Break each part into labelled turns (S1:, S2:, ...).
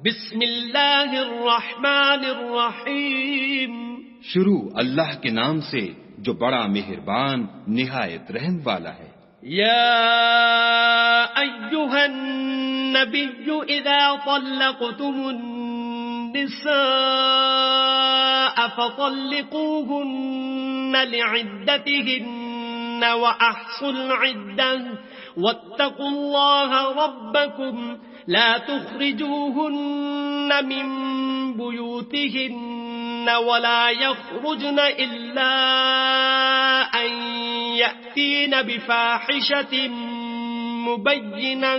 S1: بسم اللہ الرحمن الرحیم.
S2: شروع اللہ کے نام سے جو بڑا مہربان نہایت رحم والا ہے.
S1: یا ایھا النبی اذا طلقتم النساء فطلقوهن لعدتهن واحصوا العدة واتقوا الله ربكم لا تخرجوهن من بيوتهن ولا يخرجن إلا أن يأتين بفاحشة مبينة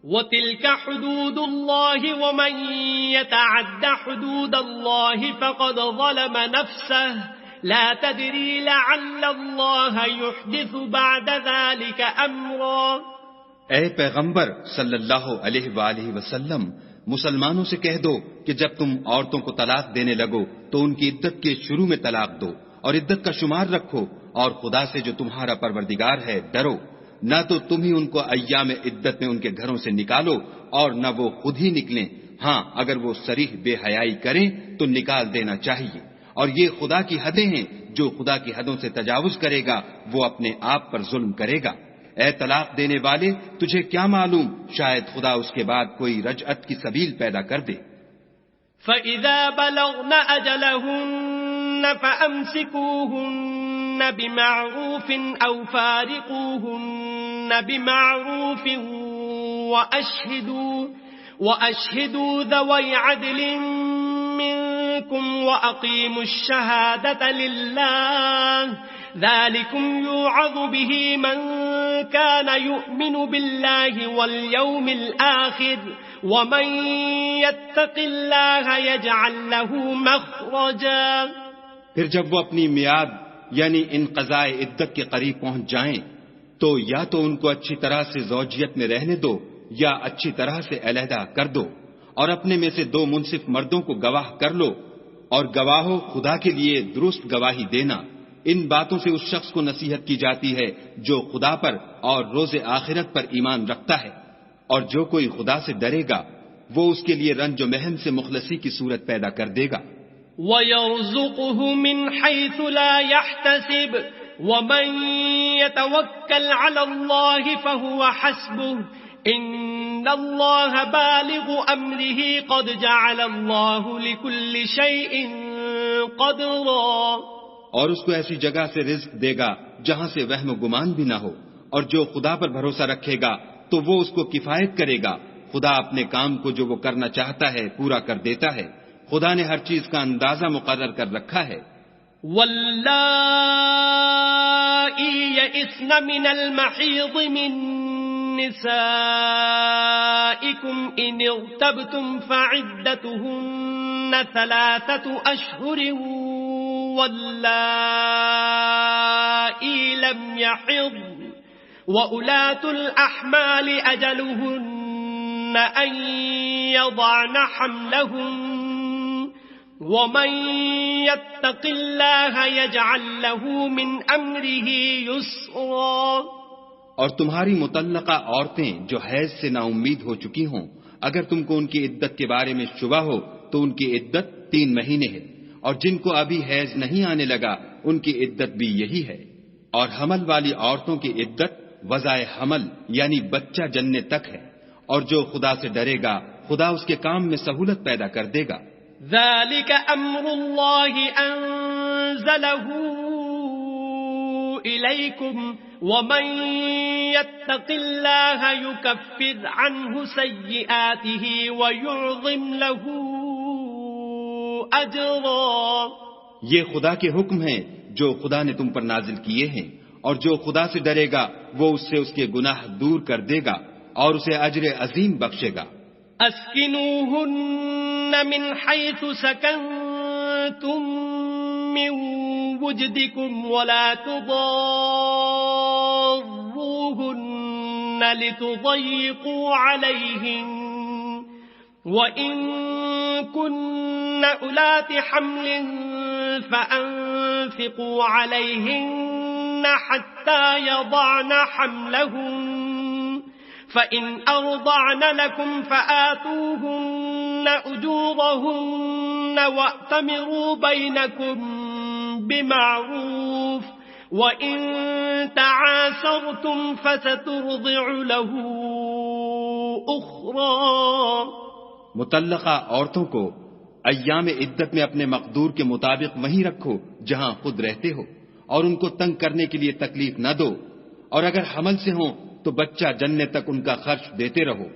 S1: وتلك حدود الله ومن يتعد حدود الله فقد ظلم نفسه لا تدري لعل الله يحدث بعد ذلك أمرا.
S2: اے پیغمبر صلی اللہ علیہ وآلہ وسلم، مسلمانوں سے کہہ دو کہ جب تم عورتوں کو طلاق دینے لگو تو ان کی عدت کے شروع میں طلاق دو اور عدت کا شمار رکھو، اور خدا سے جو تمہارا پروردگار ہے ڈرو. نہ تو تم ہی ان کو ایام عدت میں ان کے گھروں سے نکالو اور نہ وہ خود ہی نکلیں. ہاں، اگر وہ صریح بے حیائی کریں تو نکال دینا چاہیے. اور یہ خدا کی حدیں ہیں، جو خدا کی حدوں سے تجاوز کرے گا وہ اپنے آپ پر ظلم کرے گا. اے طلاق دینے والے، تجھے کیا معلوم، شاید خدا اس کے بعد کوئی رجعت کی سبیل پیدا کر دے.
S1: فَإِذَا بَلَغْنَ أَجَلَهُنَّ فَأَمْسِكُوهُنَّ بِمَعْرُوفٍ أَوْ فَارِقُوهُنَّ بِمَعْرُوفٍ وَأَشْهِدُوا ذَوَيْ عَدْلٍ مِّنكُمْ وَأَقِيمُوا الشَّهَادَةَ لِلَّهِ ذَلِكُمْ يُوعَظُ بِهِ مَن كَانَ يُؤْمِنُ بِاللَّهِ وَالْيَوْمِ الْآخِرِ وَمَن يَتَّقِ اللَّهَ يَجْعَل لَّهُ مَخْرَجًا.
S2: پھر جب وہ اپنی میعاد یعنی انقضاء عدت کے قریب پہنچ جائیں تو یا تو ان کو اچھی طرح سے زوجیت میں رہنے دو یا اچھی طرح سے علیحدہ کر دو، اور اپنے میں سے 2 منصف مردوں کو گواہ کر لو، اور گواہو خدا کے لیے درست گواہی دینا. ان باتوں سے اس شخص کو نصیحت کی جاتی ہے جو خدا پر اور روز آخرت پر ایمان رکھتا ہے، اور جو کوئی خدا سے ڈرے گا وہ اس کے لیے رنج و محن سے مخلصی کی صورت پیدا کر دے گا.
S1: وَيَرْزُقُهُ مِنْ حَيْثُ لَا يَحْتَسِبُ وَمَنْ يَتَوَكَّلْ عَلَى اللَّهِ فَهُوَ حَسْبُهُ إِنَّ اللَّهَ بَالِغُ أَمْرِهِ قَدْ جَعَلَ اللَّهُ لِكُلِّ شَيْءٍ قَدْرًا.
S2: اور اس کو ایسی جگہ سے رزق دے گا جہاں سے وہم و گمان بھی نہ ہو، اور جو خدا پر بھروسہ رکھے گا تو وہ اس کو کفایت کرے گا. خدا اپنے کام کو جو وہ کرنا چاہتا ہے پورا کر دیتا ہے. خدا نے ہر چیز کا اندازہ مقرر کر رکھا ہے.
S1: واللائی یئسن من المحیض من نسائکم ان ارتبتم فعدتهن 3 اشہر واللائی لم يحضن وأولاة الأحمال أجلهن أن يضعن حملهن ومن يتق الله يجعل له من أمره يسرا.
S2: اور تمہاری مطلقہ عورتیں جو حیض سے نا امید ہو چکی ہوں، اگر تم کو ان کی عدت کے بارے میں شبہ ہو تو ان کی عدت 3 مہینے ہے، اور جن کو ابھی حیض نہیں آنے لگا ان کی عدت بھی یہی ہے. اور حمل والی عورتوں کی عدت وضع حمل یعنی بچہ جننے تک ہے، اور جو خدا سے ڈرے گا خدا اس کے کام میں سہولت پیدا کر دے گا.
S1: ذَلِكَ أَمْرُ اللَّهِ أَنزَلَهُ إِلَيْكُمْ وَمَن يَتَّقِ اللَّهَ يُكَفِّرْ عَنْهُ سَيِّئَاتِهِ وَيُعْظِمْ لَهُ أَجْرًا.
S2: یہ خدا کے حکم ہیں جو خدا نے تم پر نازل کیے ہیں، اور جو خدا سے ڈرے گا وہ اس سے اس کے گناہ دور کر دے گا اور اسے اجر عظیم بخشے گا.
S1: اسکنوہن من حیث سکنتم من وجدکم ولا تضاروہن لتضیقوا علیہن وَإِن كُنَّ أُولَاتِ حَمْلٍ فَأَنفِقُوا عَلَيْهِنَّ حَتَّى يَضَعْنَ حَمْلَهُنَّ فإن أرضعن لكم فآتوهن أجورهن وأتمروا بينكم بمعروف وإن تعاسرتم فسترضع له أخرى.
S2: مطلقہ عورتوں کو ایام عدت میں اپنے مقدور کے مطابق وہیں رکھو جہاں خود رہتے ہو، اور ان کو تنگ کرنے کے لیے تکلیف نہ دو، اور اگر حمل سے ہوں تو بچہ جننے تک ان کا خرچ دیتے رہو.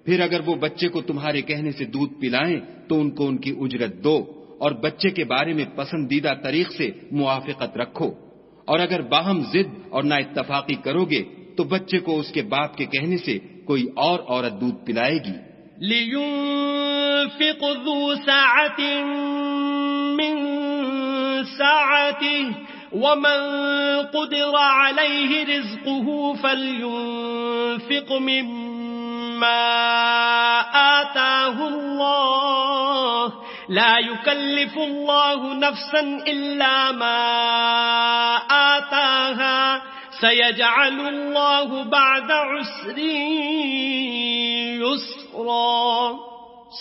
S2: پھر اگر وہ بچے کو تمہارے کہنے سے دودھ پلائیں تو ان کو ان کی اجرت دو، اور بچے کے بارے میں پسندیدہ طریق سے موافقت رکھو. اور اگر باہم ضد اور نا اتفاقی کرو گے تو بچے کو اس کے باپ کے کہنے سے کوئی اور عورت دودھ پلائے گی.
S1: لِيُنْفِقْ ذُو سَعَةٍ مِّن سَعَتِهِ وَمَن قُدِرَ عَلَيْهِ رِزْقُهُ فَلْيُنْفِقْ مِمَّا آتَاهُ اللَّهُ لَا يُكَلِّفُ اللَّهُ نَفْسًا إِلَّا مَا آتَاهَا سَيَجْعَلُ اللَّهُ بَعْدَ عُسْرٍ يُسْرًا.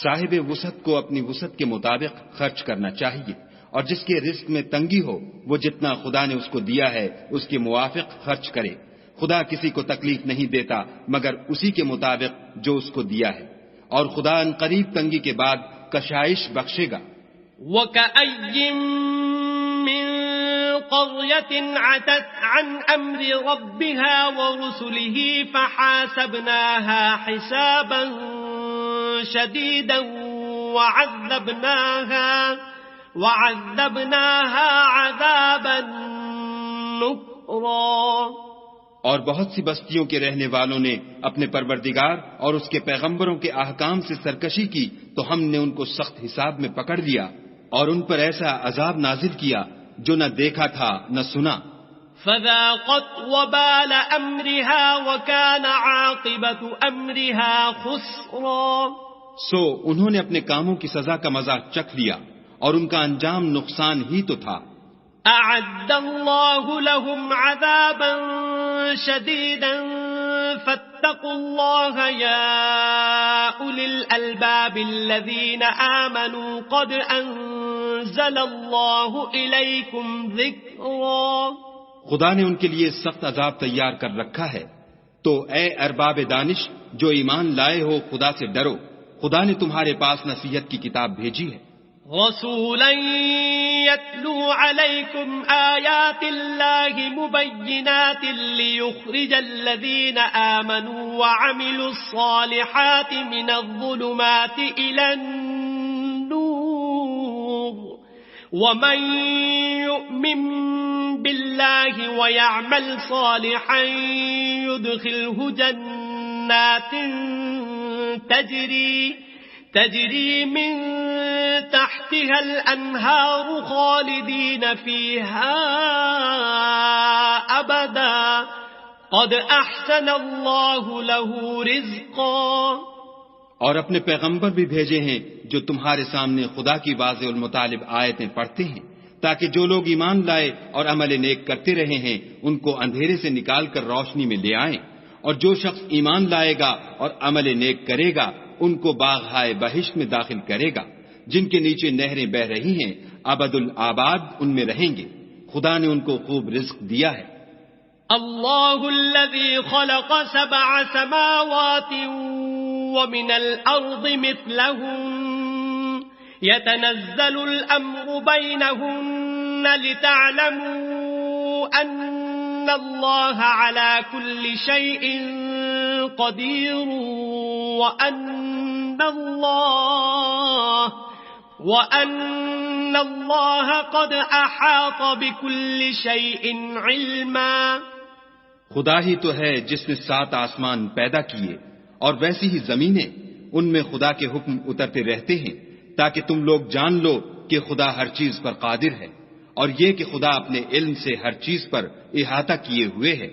S2: صاحب وسعت کو اپنی وسعت کے مطابق خرچ کرنا چاہیے، اور جس کے رزق میں تنگی ہو وہ جتنا خدا نے اس کو دیا ہے اس کے موافق خرچ کرے. خدا کسی کو تکلیف نہیں دیتا مگر اسی کے مطابق جو اس کو دیا ہے، اور خدا ان قریب تنگی کے بعد کشائش بخشے گا.
S1: وَكَأَيٍّ مِّن قَرْيَةٍ عَتَتْ عَنْ أَمْرِ رَبِّهَا وَرُسُلِهِ فَحَاسَبْنَاهَا حِسَابًا شَدِيدًا وَعَذَّبْنَاهَا عَذَابًا نُكْرًا.
S2: اور بہت سی بستیوں کے رہنے والوں نے اپنے پروردگار اور اس کے پیغمبروں کے احکام سے سرکشی کی تو ہم نے ان کو سخت حساب میں پکڑ لیا اور ان پر ایسا عذاب نازل کیا جو نہ دیکھا تھا نہ سنا.
S1: فذاقت وبال امرها وكان عاقبة امرها خسرا.
S2: سو انہوں نے اپنے کاموں کی سزا کا مزہ چکھ لیا اور ان کا انجام نقصان ہی تو تھا.
S1: اعد الله لهم عذابا شديدا فاتقوا الله يا اولي الالباب الذين آمنوا قد انزل الله اليكم ذكرا.
S2: خدا نے ان کے لیے سخت عذاب تیار کر رکھا ہے، تو اے ارباب دانش جو ایمان لائے ہو خدا سے ڈرو، خدا نے تمہارے پاس نصیحت کی کتاب بھیجی ہے.
S1: رسولا يتلو عليكم آيات الله مبينات ليخرج الذين آمنوا وعملوا الصالحات من الظلمات إلى النور ومن يؤمن بالله ويعمل صالحا يدخله جنات تجري من تحتها الأنهار خالدين فيها أبدا قد أحسن الله له رزقا.
S2: اور اپنے پیغمبر بھی بھیجے ہیں جو تمہارے سامنے خدا کی واضح المطالب آیتیں پڑھتے ہیں تاکہ جو لوگ ایمان لائے اور عمل نیک کرتے رہے ہیں ان کو اندھیرے سے نکال کر روشنی میں لے آئیں، اور جو شخص ایمان لائے گا اور عمل نیک کرے گا ان کو باغ-ہائے بہشت میں داخل کرے گا جن کے نیچے نہریں بہ رہی ہیں، ابد الآباد ان میں رہیں گے. خدا نے ان کو خوب رزق دیا ہے.
S1: اللہ الذي خلق 7 سماوات ومن الأرض مثلهن يتنزل الأمر بينهن لتعلموا أن الله على كل شيء قدير وأن الله قد أحاط بكل شيء علما.
S2: خدا ہی تو ہے جس نے 7 آسمان پیدا کیے اور ویسی ہی زمینیں، ان میں خدا کے حکم اترتے رہتے ہیں تاکہ تم لوگ جان لو کہ خدا ہر چیز پر قادر ہے، اور یہ کہ خدا اپنے علم سے ہر چیز پر احاطہ کیے ہوئے ہے.